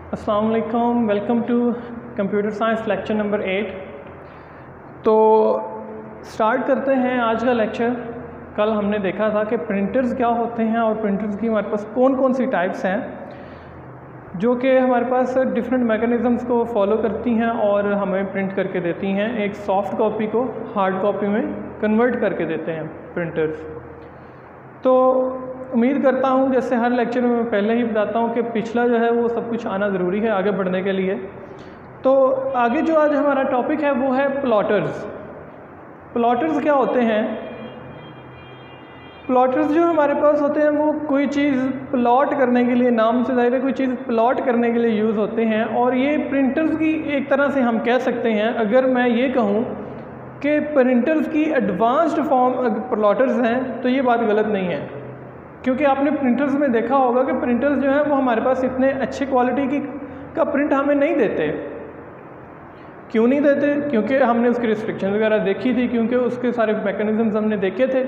अस्सलाम वालेकुम, welcome to computer science lecture number 8। तो स्टार्ट करते हैं आज का लेक्चर। कल हमने देखा था कि प्रिंटर्स क्या होते हैं और प्रिंटर्स की हमारे पास कौन कौन सी टाइप्स हैं जो कि हमारे पास डिफरेंट मैकेनिज़म्स को फॉलो करती हैं और हमें प्रिंट करके देती हैं। एक सॉफ्ट कॉपी को हार्ड कॉपी में कन्वर्ट करके देते हैं प्रिंटर्स। तो उम्मीद करता हूँ जैसे हर लेक्चर में मैं पहले ही बताता हूँ कि पिछला जो है वो सब कुछ आना ज़रूरी है आगे बढ़ने के लिए। तो आगे जो आज हमारा टॉपिक है वो है प्लॉटर्स। प्लॉटर्स क्या होते हैं? प्लॉटर्स जो हमारे पास होते हैं वो कोई चीज़ प्लॉट करने के लिए, नाम से ज़ाहिर है कोई चीज़ प्लॉट करने के लिए यूज़ होते हैं। और ये प्रिंटर्स की एक तरह से हम कह सकते हैं, अगर मैं ये कहूँ कि प्रिंटर्स की एडवांस्ड फॉर्म प्लॉटर्स हैं तो ये बात गलत नहीं है, क्योंकि आपने प्रिंटर्स में देखा होगा कि प्रिंटर्स जो हैं वो हमारे पास इतने अच्छे क्वालिटी का प्रिंट हमें नहीं देते। क्यों नहीं देते? क्योंकि हमने उसकी रिस्ट्रिक्शन वगैरह देखी थी, क्योंकि उसके सारे मैकेनिज़म्स हमने देखे थे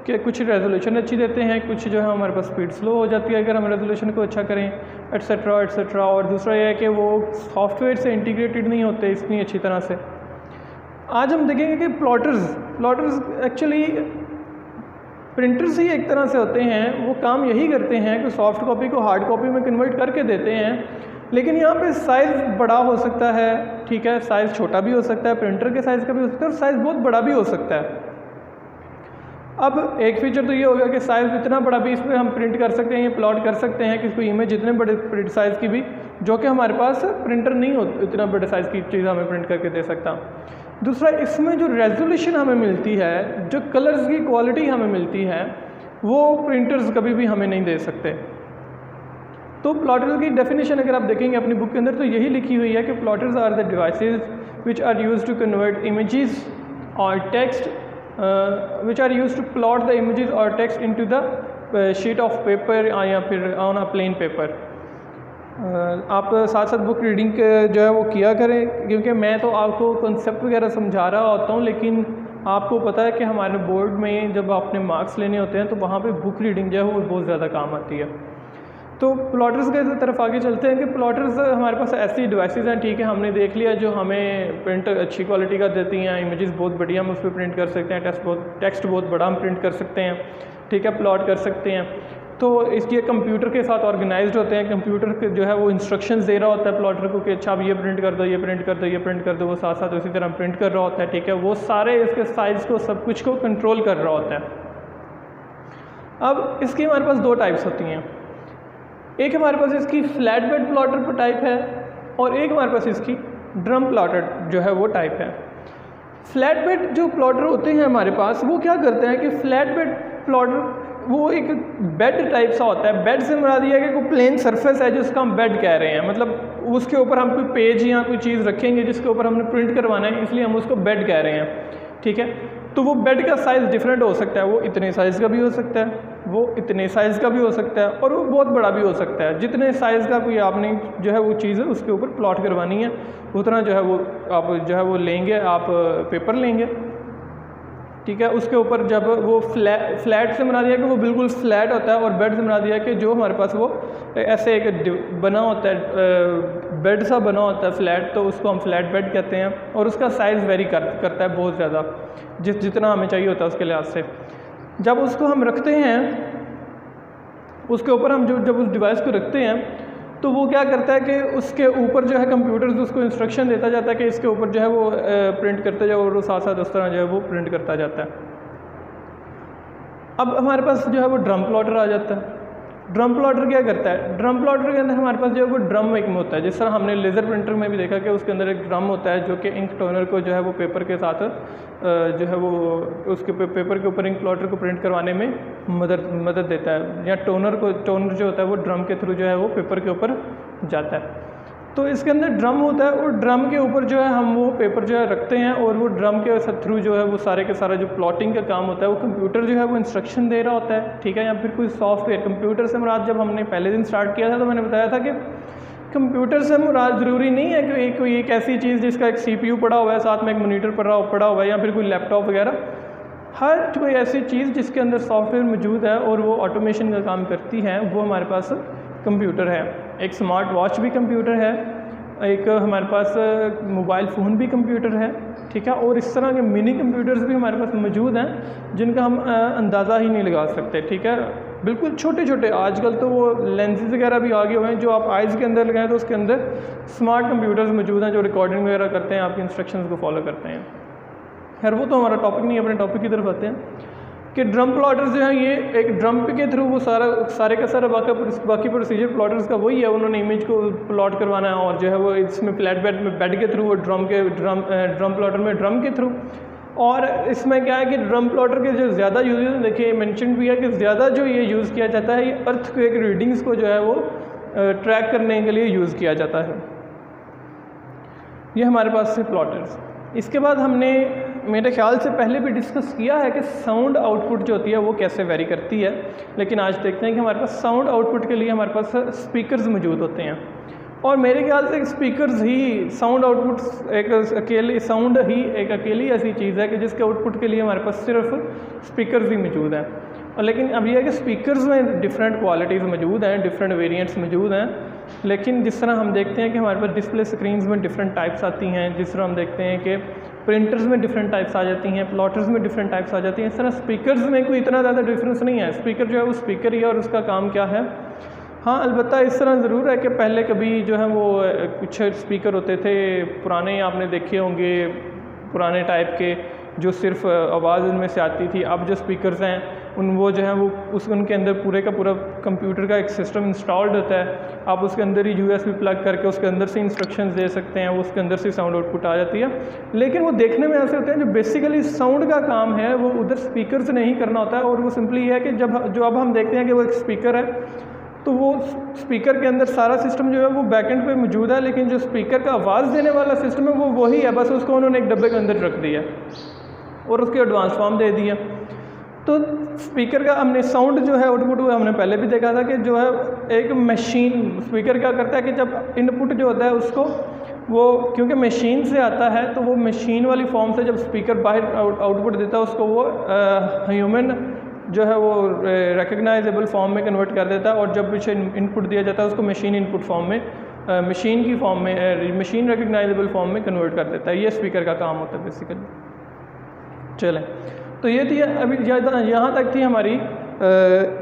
कि कुछ रेजोल्यूशन अच्छी देते हैं, कुछ जो है हमारे पास स्पीड स्लो हो जाती है अगर हम रेजोल्यूशन को अच्छा करें, एट्सेट्रा एट्सेट्रा। और दूसरा यह है कि वो सॉफ्टवेयर से इंटीग्रेटेड नहीं होते इतनी अच्छी तरह से। आज हम देखेंगे कि प्लॉटर्स एक्चुअली प्रिंटर्स ही एक तरह से होते हैं, वो काम यही करते हैं कि सॉफ्ट कॉपी को हार्ड कॉपी में कन्वर्ट करके देते हैं। लेकिन यहाँ पे साइज़ बड़ा हो सकता है, ठीक है, साइज़ छोटा भी हो सकता है, प्रिंटर के साइज़ का भी हो सकता है और साइज़ बहुत बड़ा भी हो सकता है। अब एक फीचर तो ये होगा कि साइज़ इतना बड़ा भी इसमें हम प्रिंट कर सकते हैं, ये प्लॉट कर सकते हैं कि कोई इमेज इतने बड़े प्रिंट साइज़ की भी, जो कि हमारे पास प्रिंटर नहीं हो इतना बड़े साइज़ की चीज़ हमें प्रिंट करके दे सकता। दूसरा, इसमें जो रेजोल्यूशन हमें मिलती है, जो कलर्स की क्वालिटी हमें मिलती है, वो प्रिंटर्स कभी भी हमें नहीं दे सकते। तो प्लॉटर्स की डेफिनेशन अगर आप देखेंगे अपनी बुक के अंदर तो यही लिखी हुई है कि plotters are the devices which are used to convert images और text which are used to plot the images और text into the sheet of paper या फिर ऑन अ प्लेन पेपर। आप साथ साथ बुक रीडिंग जो है वो किया करें, क्योंकि मैं तो आपको कॉन्सेप्ट वगैरह समझा रहा होता हूँ, लेकिन आपको पता है कि हमारे बोर्ड में जब आपने मार्क्स लेने होते हैं तो वहाँ पे बुक रीडिंग जो है वो बहुत ज़्यादा काम आती है। तो प्लॉटर्स की तरफ आगे चलते हैं कि प्लॉटर्स हमारे पास ऐसी डिवाइसेस हैं, ठीक है, हमने देख लिया जो हमें प्रिंट अच्छी क्वालिटी का देती हैं, इमेजेस बहुत बढ़िया हम उस पर प्रिंट कर सकते हैं, टेक्स्ट बहुत बड़ा हम प्रिंट कर सकते हैं, ठीक है, प्लॉट कर सकते हैं। तो इसके कंप्यूटर के साथ ऑर्गेनाइज्ड होते हैं, कंप्यूटर जो है वो इंस्ट्रक्शंस दे रहा होता है प्लॉटर को कि अच्छा अब ये प्रिंट कर दो, ये प्रिंट कर दो, ये प्रिंट कर दो, वो साथ साथ उसी तरह प्रिंट कर रहा होता है, ठीक है, वो सारे इसके साइज़ को सब कुछ को कंट्रोल कर रहा होता है। अब इसकी हमारे पास दो टाइप्स होती हैं, एक हमारे पास इसकी फ्लैट बेड प्लॉटर टाइप है और एक हमारे पास इसकी ड्रम प्लॉटर जो है वो टाइप है। फ्लैट बेड जो प्लॉटर होते हैं हमारे पास, वो क्या करते हैं कि फ्लैट बेड प्लॉटर वो एक बेड टाइप सा होता है। बेड से मुराद ये है कि कोई प्लेन सरफेस है जिसका हम बेड कह रहे हैं, मतलब उसके ऊपर हम कोई पेज या कोई चीज़ रखेंगे जिसके ऊपर हमने प्रिंट करवाना है, इसलिए हम उसको बेड कह रहे हैं, ठीक है। तो वो बेड का साइज़ डिफरेंट हो सकता है, वो इतने साइज़ का भी हो सकता है, वो इतने साइज़ का भी हो सकता है और वो बहुत बड़ा भी हो सकता है। जितने साइज़ का कोई आपने जो है वो चीज़ है उसके ऊपर प्लॉट करवानी है, उतना जो है वो आप जो है वो लेंगे, आप पेपर लेंगे, ठीक है। उसके ऊपर जब वो फ्लैट से बना दिया कि वो बिल्कुल फ्लैट होता है और बेड से बना दिया कि जो हमारे पास वो ऐसे एक बना होता है, बेड सा बना होता है फ्लैट, तो उसको हम फ्लैट बेड कहते हैं और उसका साइज़ वेरी करता है बहुत ज़्यादा, जितना हमें चाहिए होता है उसके लिहाज से। जब उसको हम रखते हैं, उसके ऊपर हम जब उस डिवाइस को रखते हैं तो वो क्या करता है कि उसके ऊपर जो है कंप्यूटर उसको इंस्ट्रक्शन देता जाता है कि इसके ऊपर जो है वो प्रिंट करते जाओ और वो साथ साथ उस तरह जो है वो प्रिंट करता जाता है। अब हमारे पास जो है वो ड्रम प्लॉटर आ जाता है। ड्रम प्लॉटर क्या करता है? ड्रम प्लॉटर के अंदर हमारे पास जो है वो ड्रम एक में होता है, जिस तरह हमने लेज़र प्रिंटर में भी देखा कि उसके अंदर एक ड्रम होता है जो कि इंक टोनर को जो है वो पेपर के साथ जो है वो उसके पेपर के ऊपर इंक प्लॉटर को प्रिंट करवाने में मदद देता है, या टोनर जो होता है वो ड्रम के थ्रू जो है वो पेपर के ऊपर जाता है। तो इसके अंदर ड्रम होता है और ड्रम के ऊपर जो है हम वो पेपर जो है रखते हैं और वो ड्रम के थ्रू जो है वो सारे के सारा जो प्लॉटिंग का काम होता है वो कंप्यूटर जो है वो इंस्ट्रक्शन दे रहा होता है, ठीक है, या फिर कोई सॉफ्टवेयर। कंप्यूटर से मुराद जब हमने पहले दिन स्टार्ट किया था तो मैंने बताया था कि कंप्यूटर से मुराद ज़रूरी नहीं है कि कोई एक ऐसी चीज़ जिसका एक CPU पड़ा हुआ है, साथ में एक मॉनिटर पड़ा हुआ है या फिर कोई लैपटॉप वगैरह। हर कोई ऐसी चीज़ जिसके अंदर सॉफ्टवेयर मौजूद है और वो ऑटोमेशन का काम करती है, वो हमारे पास कंप्यूटर है, एक स्मार्ट वॉच भी कंप्यूटर है, एक हमारे पास मोबाइल फ़ोन भी कंप्यूटर है, ठीक है। और इस तरह के मिनी कंप्यूटर्स भी हमारे पास मौजूद हैं जिनका हम अंदाज़ा ही नहीं लगा सकते, ठीक है। बिल्कुल छोटे छोटे, आजकल तो वो लेंसेज वगैरह भी आ गए हुए हैं जो आप आइज़ के अंदर लगाएं तो उसके अंदर स्मार्ट कंप्यूटर्स मौजूद हैं जो रिकॉर्डिंग वगैरह करते हैं, आपके इंस्ट्रक्शंस को फॉलो करते हैं। खैर वो तो हमारा टॉपिक नहीं है, अपने टॉपिक की तरफ आते हैं कि ड्रम प्लॉटर्स जो हैं ये एक ड्रम के थ्रू वो सारे का सारा बाकी प्रोसीजर प्लॉटर्स का वही है, उन्होंने इमेज को प्लॉट करवाना है और जो है वो इसमें फ्लैट बेड के थ्रू वो ड्रम प्लॉटर में ड्रम के थ्रू। और इसमें क्या है कि ड्रम प्लॉटर के जो ज़्यादा यूज हैं, देखिए मेंशन भी है कि ज़्यादा जो ये यूज़ किया जाता है ये अर्थक्वेक रीडिंग्स को जो है वो ट्रैक करने के लिए यूज़ किया जाता है। ये हमारे पास से प्लॉटर्स। इसके बाद हमने मेरे ख्याल से पहले भी डिस्कस किया है कि साउंड आउटपुट जो होती है वो कैसे वेरी करती है, लेकिन आज देखते हैं कि हमारे पास साउंड आउटपुट के लिए हमारे पास स्पीकर्स मौजूद होते हैं। और मेरे ख्याल से स्पीकर्स ही साउंड आउटपुट एक अकेली ऐसी चीज़ है कि जिसके आउटपुट के लिए हमारे पास सिर्फ स्पीकर्स ही मौजूद हैं। और लेकिन अब यह है कि स्पीकर्स में डिफरेंट क्वालिटीज़ मौजूद हैं, डिफरेंट वेरिएंट्स मौजूद हैं, लेकिन जिस तरह हम देखते हैं कि हमारे पास डिस्प्ले स्क्रीन्स में डिफरेंट टाइप्स आती हैं, जिस तरह हम देखते हैं कि प्रिंटर्स में डिफरेंट टाइप्स आ जाती हैं, प्लॉटर्स में डिफरेंट टाइप्स आ जाती हैं, इस तरह स्पीकर्स में कोई इतना ज़्यादा डिफरेंस नहीं है। स्पीकर जो है वो स्पीकर ही है और उसका काम क्या है। हाँ, अलबत्ता इस तरह ज़रूर है कि पहले कभी जो है वो कुछ स्पीकर होते थे पुराने, आपने देखे होंगे पुराने टाइप के जो सिर्फ आवाज़ उनमें से आती थी। अब जो स्पीकर्स हैं वो जो है वो उनके अंदर पूरे का पूरा कंप्यूटर का एक सिस्टम इंस्टॉल्ड होता है। आप उसके अंदर ही USB प्लग करके उसके अंदर से इंस्ट्रक्शंस दे सकते हैं, उसके अंदर से साउंड आउटपुट आ जाती है। लेकिन वो देखने में ऐसे होते हैं जो बेसिकली साउंड का काम है वो उधर स्पीकर से नहीं करना होता है, और वो सिंपली है कि जो अब हम देखते हैं कि वो एक स्पीकर है, तो वो स्पीकर के अंदर सारा सिस्टम जो है वो बैकएंड पे मौजूद है, लेकिन जो स्पीकर का आवाज़ देने वाला सिस्टम है वो वही है, बस उसको उन्होंने एक डब्बे के अंदर रख दिया और उसके एडवांस फॉर्म दे दिया। तो स्पीकर का हमने साउंड जो है आउटपुट हुआ, हमने पहले भी देखा था कि जो है एक मशीन स्पीकर क्या करता है कि जब इनपुट जो होता है उसको वो क्योंकि मशीन से आता है तो वो मशीन वाली फॉर्म से जब स्पीकर बाहर आउटपुट देता है उसको वो ह्यूमन जो है वो रिकग्नाइजेबल फॉर्म में कन्वर्ट कर देता है, और जब पीछे इनपुट दिया जाता है उसको मशीन इनपुट फॉर्म में मशीन की फॉर्म में मशीन रिकग्नाइजेबल फॉर्म में कन्वर्ट कर देता है। ये स्पीकर का काम होता है बेसिकली। चलें, तो ये थी अभी यहाँ तक थी हमारी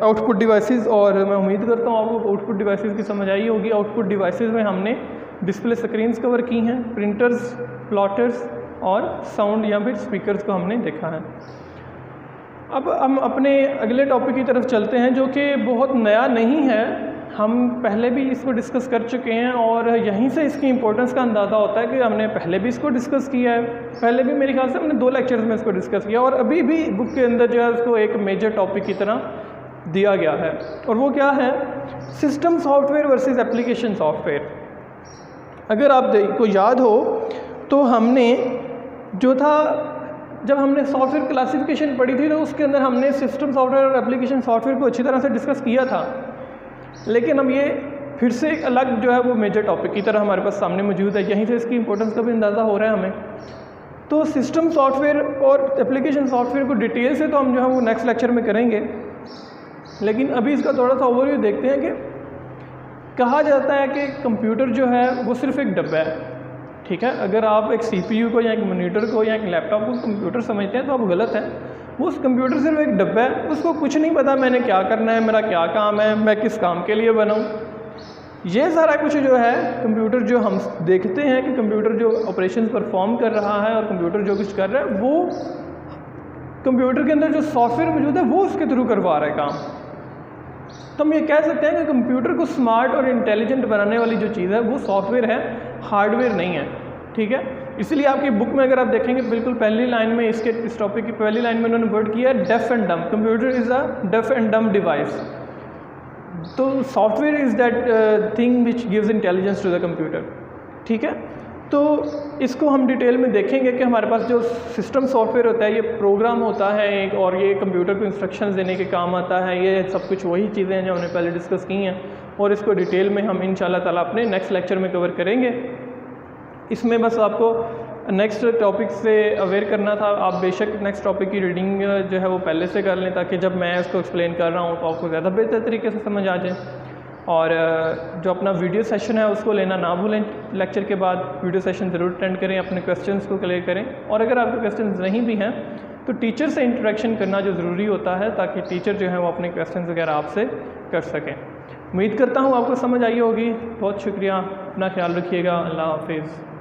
आउटपुट डिवाइसेस, और मैं उम्मीद करता हूँ आपको आउटपुट डिवाइसेस की समझ आई होगी। आउटपुट डिवाइसेस में हमने डिस्प्ले स्क्रीन्स कवर की हैं, प्रिंटर्स, प्लॉटर्स और साउंड या फिर स्पीकर्स को हमने देखा है। अब हम अपने अगले टॉपिक की तरफ चलते हैं जो कि बहुत नया नहीं है, हम पहले भी इसको डिस्कस कर चुके हैं और यहीं से इसकी इंपॉर्टेंस का अंदाज़ा होता है कि हमने पहले भी इसको डिस्कस किया है। पहले भी मेरे ख्याल से हमने 2 लेक्चर्स में इसको डिस्कस किया, और अभी भी बुक के अंदर जो है उसको एक मेजर टॉपिक की तरह दिया गया है, और वो क्या है, system software versus application software. अगर आप को याद हो तो हमने जो था, जब हमने सॉफ्टवेयर क्लासिफिकेशन पढ़ी थी तो उसके अंदर हमने सिस्टम सॉफ्टवेयर और एप्लीकेशन सॉफ्टवेयर को अच्छी तरह से डिस्कस किया था, लेकिन अब ये फिर से एक अलग जो है वो मेजर टॉपिक की तरह हमारे पास सामने मौजूद है। यहीं से इसकी इंपॉर्टेंस का भी अंदाज़ा हो रहा है हमें। तो सिस्टम सॉफ्टवेयर और एप्लीकेशन सॉफ्टवेयर को डिटेल से तो हम जो है वो नेक्स्ट लेक्चर में करेंगे, लेकिन अभी इसका थोड़ा सा ओवरव्यू देखते हैं कि कहा जाता है कि कंप्यूटर जो है वो सिर्फ एक डब्बा है, ठीक है। अगर आप एक CPU को या एक मॉनिटर को या एक लैपटॉप को कंप्यूटर समझते हैं तो आप गलत हैं। वो उस कंप्यूटर सिर्फ एक डब्बा है, उसको कुछ नहीं पता मैंने क्या करना है, मेरा क्या काम है, मैं किस काम के लिए बनाऊँ। ये सारा कुछ जो है कंप्यूटर जो हम देखते हैं कि कंप्यूटर जो ऑपरेशन परफॉर्म कर रहा है और कंप्यूटर जो कुछ कर रहा है वो कंप्यूटर के अंदर जो सॉफ्टवेयर मौजूद है वो उसके थ्रू करवा रहा है काम। तो हम ये कह सकते हैं कि कंप्यूटर को स्मार्ट और इंटेलिजेंट बनाने वाली जो चीज़ है वो सॉफ्टवेयर है, हार्डवेयर नहीं है, ठीक है। इसलिए आपकी बुक में अगर आप देखेंगे बिल्कुल पहली लाइन में इस टॉपिक की पहली लाइन में उन्होंने वर्ड किया है deaf and dumb. Computer is a deaf and dumb device. तो software is that thing which gives intelligence to the computer, ठीक है। तो इसको हम डिटेल में देखेंगे कि हमारे पास जो सिस्टम सॉफ्टवेयर होता है ये प्रोग्राम होता है एक, और ये कंप्यूटर को इंस्ट्रक्शंस देने के काम आता है। ये सब कुछ वही चीज़ें हैं जो हमने पहले डिस्कस की हैं, और इसको डिटेल में हम इंशाल्लाह ताला अपने नेक्स्ट लेक्चर में कवर करेंगे। इसमें बस आपको नेक्स्ट टॉपिक से अवेयर करना था। आप बेशक नेक्स्ट टॉपिक की रीडिंग जो है वो पहले से कर लें, ताकि जब मैं इसको एक्सप्लेन कर रहा हूँ तो आपको ज़्यादा बेहतर तरीके से समझ आ जाए। और जो अपना वीडियो सेशन है उसको लेना ना भूलें। लेक्चर के बाद वीडियो सेशन ज़रूर अटेंड करें, अपने क्वेश्चंस को क्लियर करें, और अगर आपके क्वेश्चंस नहीं भी हैं तो टीचर से इंटरेक्शन करना जो ज़रूरी होता है, ताकि टीचर जो है वो अपने क्वेश्चंस वगैरह आपसे कर सकें। उम्मीद करता हूँ आपको समझ आई होगी। बहुत शुक्रिया, अपना ख्याल रखिएगा। अल्लाह हाफिज़।